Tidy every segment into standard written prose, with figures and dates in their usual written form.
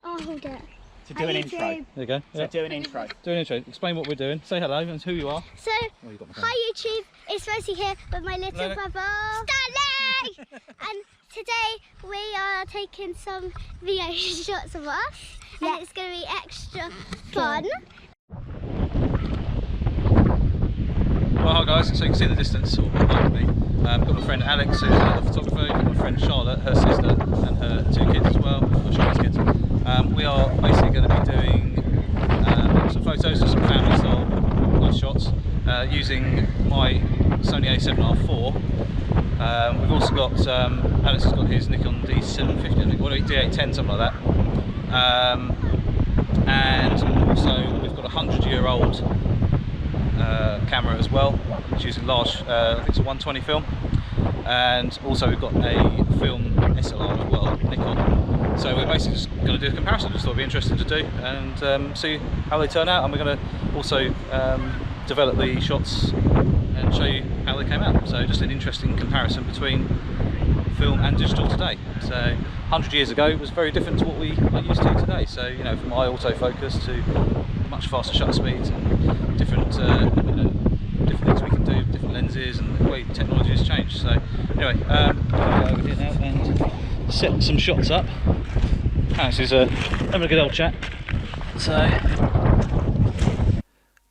I'll hold it. To do an intro. There you go. So do an intro. Do an intro. Explain what we're doing. Say hello and who you are. So, hi YouTube, it's Rosie here with my little brother, Stanley! And today we are taking some video shots of us, and it's going to be extra fun. Well, hi guys, so you can see in the distance sort of behind me. I've got my friend Alex, who's another photographer, got my friend Charlotte, her sister, and her two kids as well, or Charlotte's kids. We are basically going to be doing some photos of some family style nice shots using my Sony A7R IV. We've also got, Alex has got his Nikon D750, I think, or D810, something like that. And also we've got a 100-year-old camera as well, which is a large, I think it's a 120 film, and also we've got a film SLR as well, Nikon. So we're basically just going to do a comparison. Just thought it'd be interesting to do and see how they turn out, and we're going to also develop the shots and show you how they came out. So just an interesting comparison between film and digital today. So 100 years ago it was very different to what we are used to today. So, you know, from high autofocus to much faster shutter speeds and different different things we can do, different lenses, and the way technology has changed. So anyway, I'll go over here now and set some shots up. Alex is having a good old chat.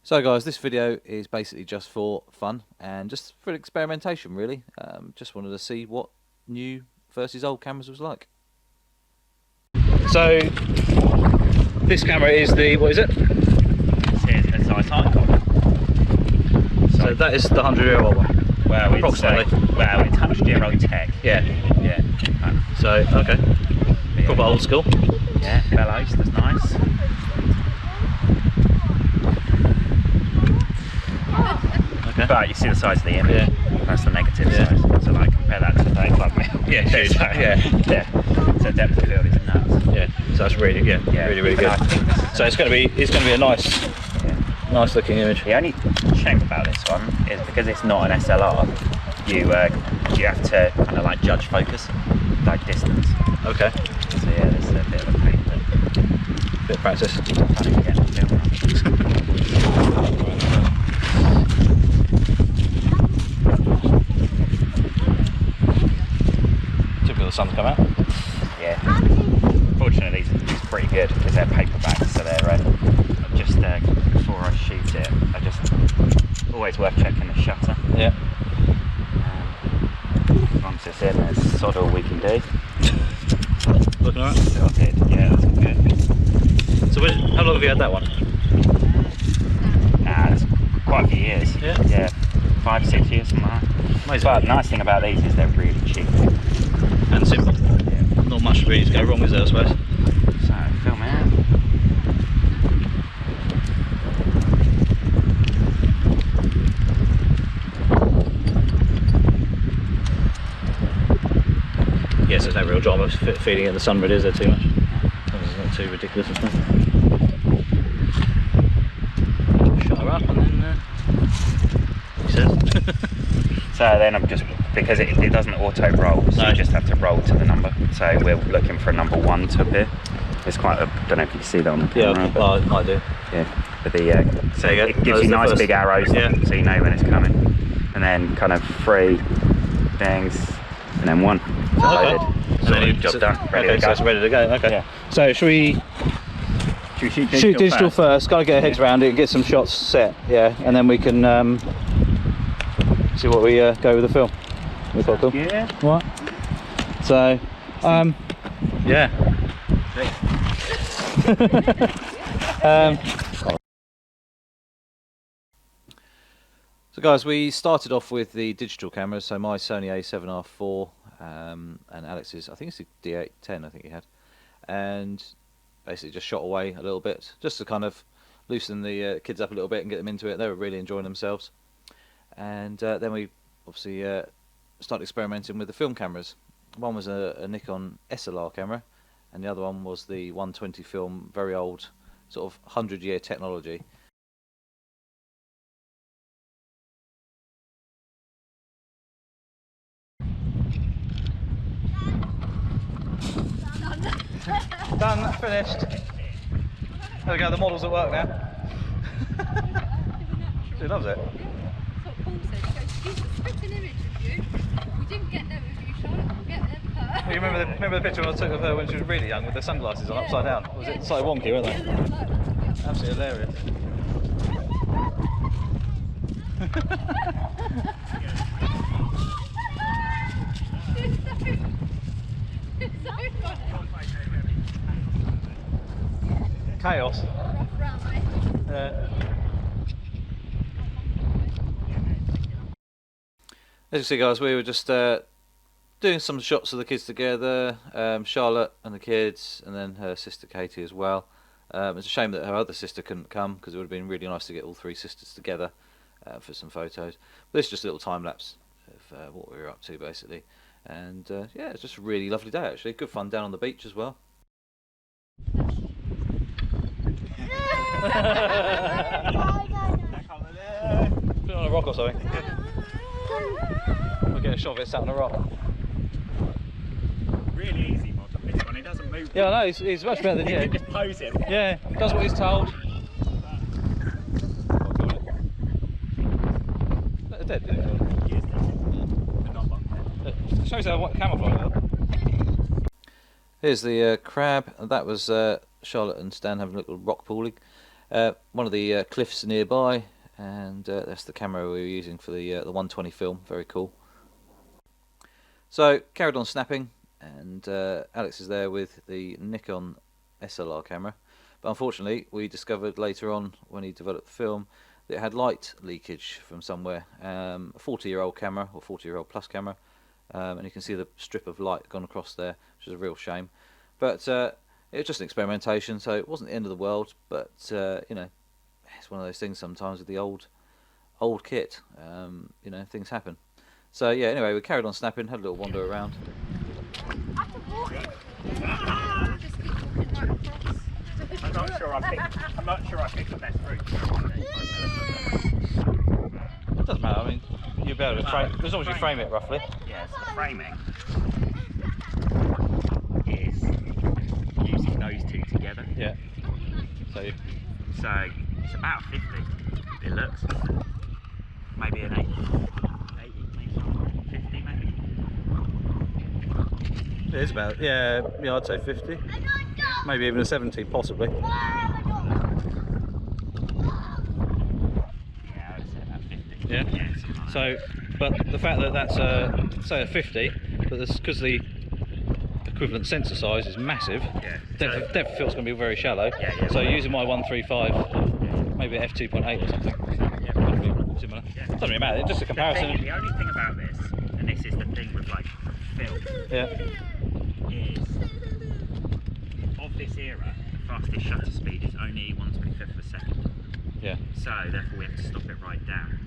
So guys, this video is basically just for fun and just for experimentation really. Just wanted to see what new versus old cameras was like. So this camera is the, what is it? It's a Icon. So that is the 100-year-old one. Well, approximately. It's 100-year-old tech. Yeah. Yeah. So okay. Yeah. Proper old school. Yeah. Bellows. That's nice. Okay. But you see the size of the image. Yeah. That's the negative Yeah. size. So like compare that to the 35mm. Yeah, huge. So, Yeah. So depth of field is nuts. Yeah. So that's really good. Yeah. Really good. So it's going to be a nice looking image. The only shame about this one is because it's not an SLR, you have to kind of like judge focus, like distance. Okay. So yeah, there's a bit of a pain, but Bit of practice. Took the sun to come out. Yeah. Fortunately, it's pretty good because they're paperbacks, so they're just before I shoot it, I just always worth checking the shutter. Yeah. Once it's in, there's sod all we can do. Looking alright. Sorted. Yeah, that's good. So how long have you had that one? It's quite a few years. Yeah. Yeah, 5, 6 years, something like that. Amazing. But the nice thing about these is they're really cheap. And simple. Yeah. Not much really to go wrong, is there, I suppose? So, film out. Yes, there's no real drama feeding in the sun, but is there too much? It's not too ridiculous, I suppose. Shut her up and then he says. So then I'm just, because it doesn't auto roll, so you just have to roll to the number. So we're looking for a number 1 to appear. It's quite a, don't know if you can see that on the camera. Yeah, well, I do. Yeah, but so it gives you nice big arrows, so you know when it's coming. And then kind of 3 things, and then 1. Loaded. And then job done. Ready to go. So it's ready to go. Okay. Yeah. So should we shoot digital first? Gotta get our heads around it and get some shots set. Yeah, and then we can see what we go with the film. We quite cool. Yeah. What? So, yeah. So guys, we started off with the digital cameras. So my Sony A7R IV. And Alex's, I think it's a D810 I think he had, and basically just shot away a little bit just to kind of loosen the kids up a little bit and get them into it. They were really enjoying themselves, and then we obviously started experimenting with the film cameras. One was a Nikon SLR camera, and the other one was the 120 film, very old, sort of 100-year technology. Done, finished. There we go, the model's at work now. She loves it. That's what Paul said. He goes, "Here's a spitting image of you. We didn't get there with you, Charlotte. We'll get there with her." You remember the picture I took of her when she was really young with the sunglasses on upside down? Was it slightly wonky, weren't they? Yeah, they were like, Absolutely hilarious. it's so funny. Chaos. Rough round, mate. As you see, guys, we were just doing some shots of the kids together, Charlotte and the kids, and then her sister Katie as well. It's a shame that her other sister couldn't come, because it would have been really nice to get all three sisters together for some photos. But this is just a little time lapse of what we were up to, basically. And yeah, it's just a really lovely day, actually. Good fun down on the beach as well. Put it on a rock or something. We'll get a shot of it sat on a rock. Really easy model, this one, he doesn't move. Yeah, I know, he's much better than you. You can just pose him. Yeah, does what he's told. They're dead, didn't they? He is dead. But not long dead. It shows how camouflage. Here's the crab. That was Charlotte and Stan having a little rock pooling. One of the cliffs nearby, and that's the camera we were using for the 120 film. Very cool. So carried on snapping, and Alex is there with the Nikon SLR camera. But unfortunately, we discovered later on when he developed the film that it had light leakage from somewhere. A 40-year-old camera, or 40-year-old plus camera, and you can see the strip of light gone across there, which is a real shame. But it was just an experimentation, so it wasn't the end of the world. But you know, it's one of those things sometimes with the old kit. You know, things happen. So yeah, anyway, we carried on snapping, had a little wander around. I'm not sure I picked the best route. It doesn't matter. I mean, you'll be able to frame, as long as you frame it roughly. Yeah, so the framing is using those two together. Yeah. So it's about 50. It looks maybe an 80, maybe 50 maybe. it is about, yeah, I'd say 50. Maybe even a 70, possibly. Yeah, I'd say about 50. Yeah. Something like So, but the fact that that's say a 50, but because the equivalent sensor size is massive, yeah. depth of field's going to be very shallow. Yeah, yeah. So using my 135, maybe f2.8 or something. Yeah. Similar. Yeah. Doesn't really matter. It's just a comparison. The only thing about this, and this is the thing with like film, Yeah. is of this era, the fastest shutter speed is only 1/25 of a second. Yeah. So therefore we have to stop it right down.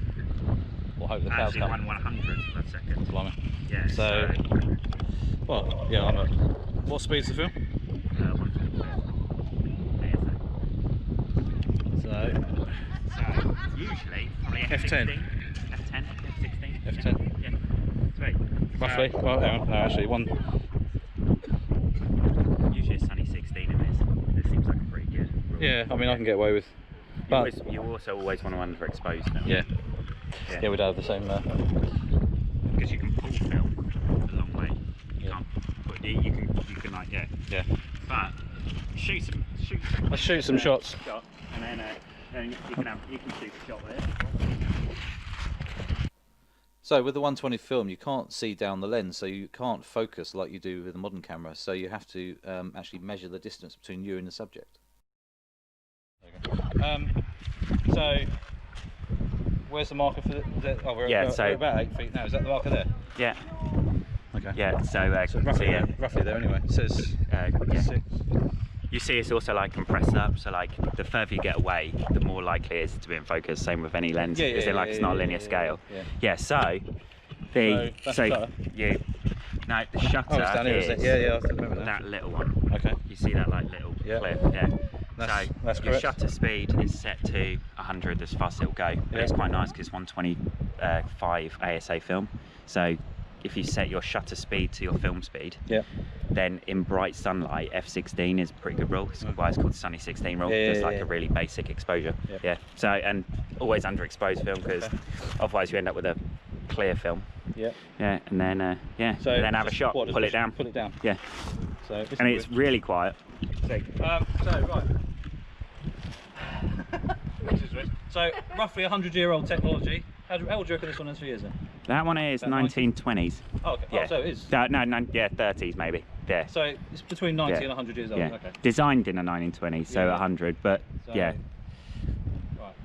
We'll hope the cows Actually, come. 1/100th of a second. Blimey. Yeah. So, well, yeah. I'm a. What speed's the film? 1/100th. So So usually probably F10. F10, F16. F10. Yeah. Sweet. roughly. So, Well, hang on, no, actually one. usually it's only 16 in this. This seems like a pretty good rule. Yeah, I mean I can get away with. But You also always want to underexpose them. yeah, yeah, we'd have the same. Because you can pull film a long way. You Yeah. can't put you can like Yeah. But shoot some Let's shoot some shots. shot, and then you can shoot a shot there. So with the 120 film, you can't see down the lens, so you can't focus like you do with a modern camera. So you have to actually measure the distance between you and the subject. So where's the marker for the? Oh, we're about 8 feet now. Is that the marker there? Yeah. Okay. Yeah. So roughly, so, yeah. roughly there anyway. It says Yeah. 6. You see it's also like compressed up, so like the further you get away, the more likely it is to be in focus. Same with any lens, it's not a linear scale. Yeah. So the shutter. the shutter Oh, it's down here, is isn't it? Yeah, I remember that. that little one. Okay. You see that like little clip? Yeah. That's Your correct. shutter speed is set to 100 as fast as it'll go, but it's quite nice because it's 125 ASA film, so if you set your shutter speed to your film speed, then in bright sunlight, f16 is a pretty good rule. It's why it's called sunny 16 rule. It's like a really basic exposure. So, and always underexposed film, because otherwise you end up with a clear film. And then so and then have a shot, pull it down. Yeah. So and it's really quiet. So roughly 100-year-old technology. How old do you reckon this one is for years then? That one is 1920s. Oh, okay. Yeah. Oh, so it is. No, 30s maybe. Yeah. So it's between 90 and 100 years old. Yeah. Okay. Designed in the 1920s, so 100, but so, yeah. Right.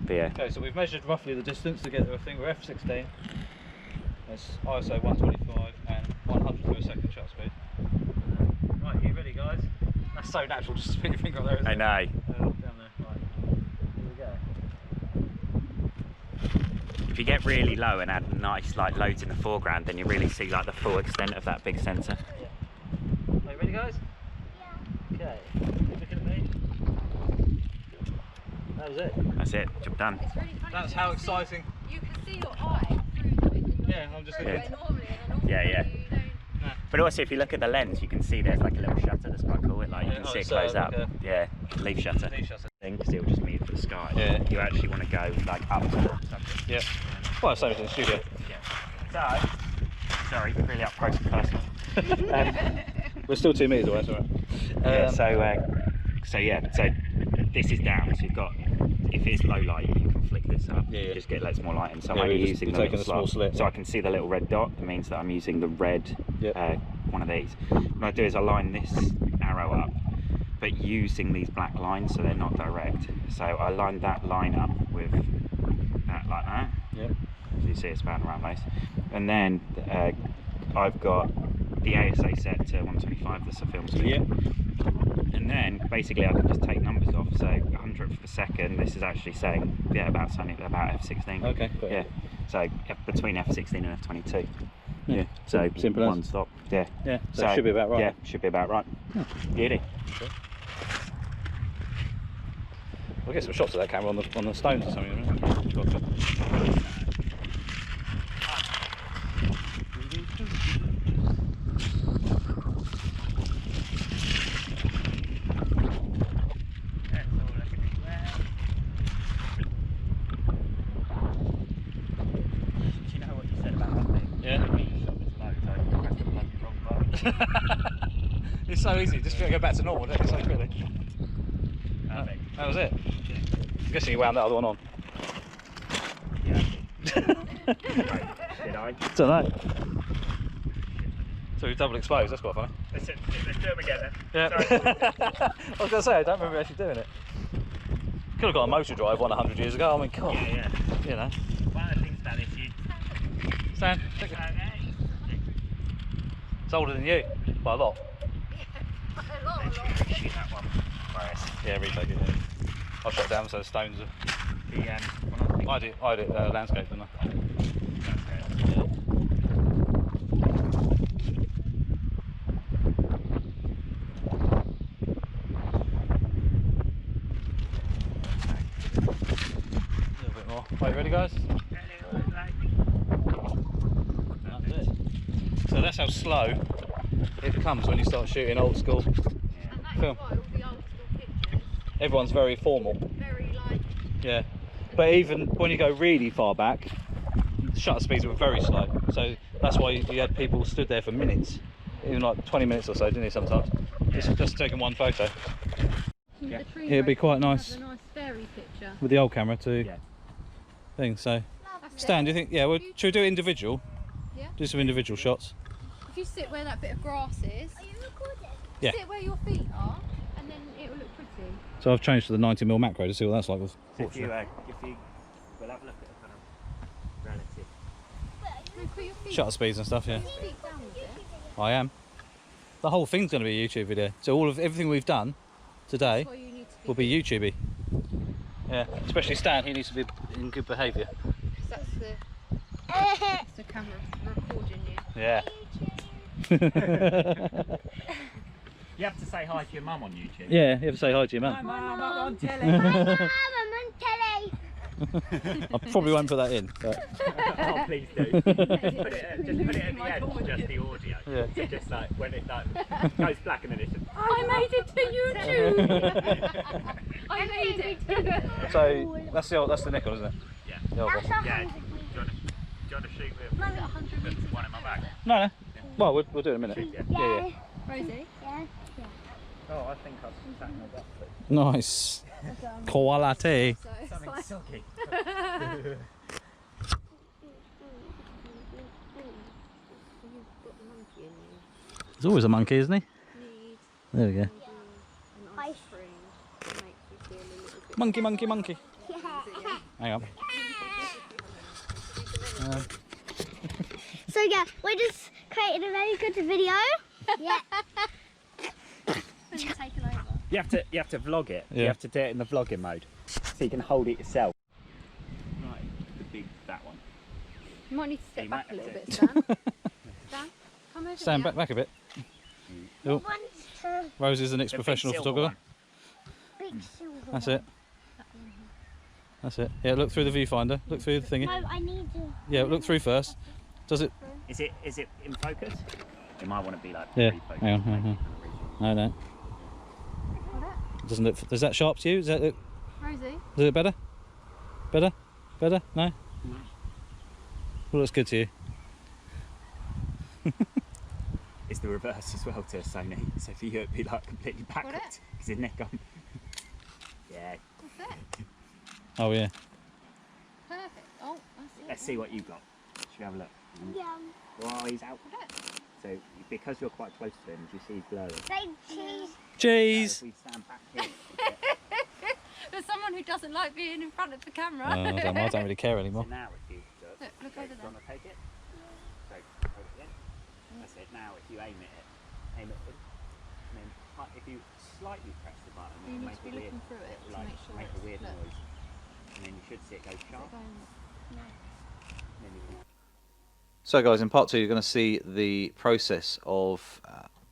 But yeah. Okay, so we've measured roughly the distance to get to a thing. We're f16. That's ISO 125 and 100 per second shutter speed. Right, you ready, guys? That's so natural, just to put your finger up there, isn't it? I know. Down there. Right. Here we go. If you get really low and add nice like loads in the foreground, then you really see like the full extent of that big sensor. Are you ready, guys? Okay. Looking at me. That was it. That's it. Job done. It's really funny. That's how exciting. You can see your eye through the window. Yeah, I'm just looking. Normally, Yeah. you don't. But also, if you look at the lens, you can see there's like a little shutter that's quite cool. Like you can see it close up. Like Yeah, leaf shutter. Thing, because it will just move for the sky. Yeah. You actually want to go like up to the subject. Yeah. Well, same as in the studio. Yeah. So, sorry, really up close and personal. We're still 2 metres away, sorry. So this is down. So you've got, if it's low light, you can flick this up. You just get loads more light in. So I'm only using the little small slit. So I can see the little red dot. It means that I'm using the red one of these. What I do is I line this arrow up, but using these black lines so they're not direct. So I line that line up with that like that. So you see it's span around those. And then I've got the ASA set to 125, that's a film speed. And then basically I can just take numbers off. So 100th per second, this is actually saying about f16. Okay, cool. Yeah. So between f16 and f22. Yeah. So simple one stop. Yeah. Yeah. So it should be about right. Yeah, should be about right. Beauty. Okay. We'll get some shots of that camera on the stones or something. It's so easy, just go back to normal, isn't it? So quickly. Perfect. That was it. I'm guessing you wound that other one on. Yeah. Did I? Don't know. So we double exposed, that's quite funny. Let's do them again then. Yeah. I was going to say, I don't remember actually doing it. Could have got a motor drive 100 years ago, I mean, God. Yeah. You know. One of the things about this, Stan, it's older than you, by a lot. Shoot that one. Yeah, retake it, yeah. I'll shut down so the stones are... I did landscape, didn't I? A little bit more. Right, ready guys? That's it. So that's how slow it becomes when you start shooting old school film. Why all the old school pictures, Everyone's very formal. very like. Yeah. But even when you go really far back, shutter speeds were very slow. So that's why you had people stood there for minutes. Even like 20 minutes or so, didn't you sometimes? Just taking one photo. Yeah. It'd be quite nice Have a nice fairy picture. with the old camera to thing. So Stan, do you think, should we do it individual? Yeah. Do some individual shots. If you sit where that bit of grass is, Are you recording? Yeah. sit where your feet are, and then it will look pretty. So I've changed to the 90mm macro to see what that's like with So if portrait. you we'll have a look at the kind of relative. No, put your feet, Shutter speeds and stuff, yeah. feet down with it. I am. The whole thing's going to be a YouTube video. So everything we've done today That's why you need to will be YouTubey. Yeah, especially Stan, he needs to be in good behaviour. because that's the camera recording you. Yeah. You have to say hi to your mum on YouTube. Yeah, you have to say hi to your mum. Mum, I'm on telly. Mum, I'm on telly. I probably won't put that in. But... Oh, please do. Just put it at the end, just the audio. Yeah. So just like when it like goes black and then it's just... I made it to YouTube! I made it! So that's the nickel, isn't it? Yeah. The old one. Yeah. Do you want to shoot with one in my bag? No. Well, we'll do it in a minute. Yeah. Rosie? Yeah. Oh, I think I've sat in that. Nice. Quality. Something soggy. There's always a monkey, isn't he? There we go. Ice Monkey, monkey, monkey. Hang on. So yeah, we're just creating a very good video. Yeah. Taken over. You have to vlog it. Yeah. You have to do it in the vlogging mode, so you can hold it yourself. Right, that one. You might need to step You back might a little have bit, to. Stan. Stan, come over Stand here. back a bit. Oh, Rose is the next The big professional silver photographer. Big silver. That's it. That's it. Yeah, look through the viewfinder. Look through the thingy. No, I need to. Yeah, look through first. Does it? Is it in focus? It might want to be like Yeah. pre-focus. Hang on. Hang on. No, no. Doesn't look. Is that sharp to you? Does that look? Rosie? Is it better? Better? Better? No. Well, looks good to you. It's the reverse as well to Sony. So for you it'd be like completely backwards. Is his neck on? Yeah. That's it. Oh yeah. Perfect. Oh, that's it. Let's see what you've got. Should we have a look? Yeah. Oh, he's out. So because you're quite close to him, do you see he's blurry? Say cheese. Cheese. If we stand back here. There's someone who doesn't like being in front of the camera. I don't really care anymore. So now if you look Look over do you there. want to take it? So hold it in. That's it. Now if you aim at him, and then if you slightly press the button, You it'll need make to be a weird, looking through it it'll to like make sure make a it's- weird look. noise, and then you should see it go sharp. And then you can So guys, in part 2 you're going to see the process of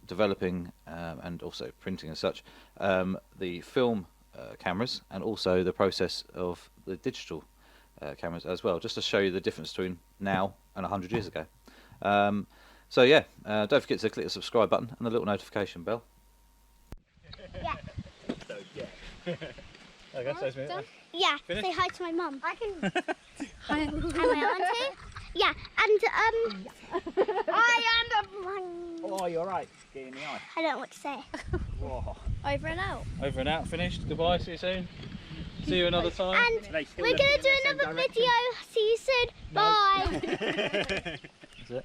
developing and also printing as such the film cameras, and also the process of the digital cameras as well, just to show you the difference between now and 100 years ago. So yeah, don't forget to click the subscribe button and the little notification bell. Yeah. Yeah. Finished? Say hi to my mum. I can. Hi. And my auntie. Yeah. And I am the one. Oh, you're right. Get in the eye. I don't know what to say. Whoa. Over and out. Over and out, finished. Goodbye, see you soon. See you another time. And They still we're looking gonna in do the same another direction. video. See you soon. Bye. That's it.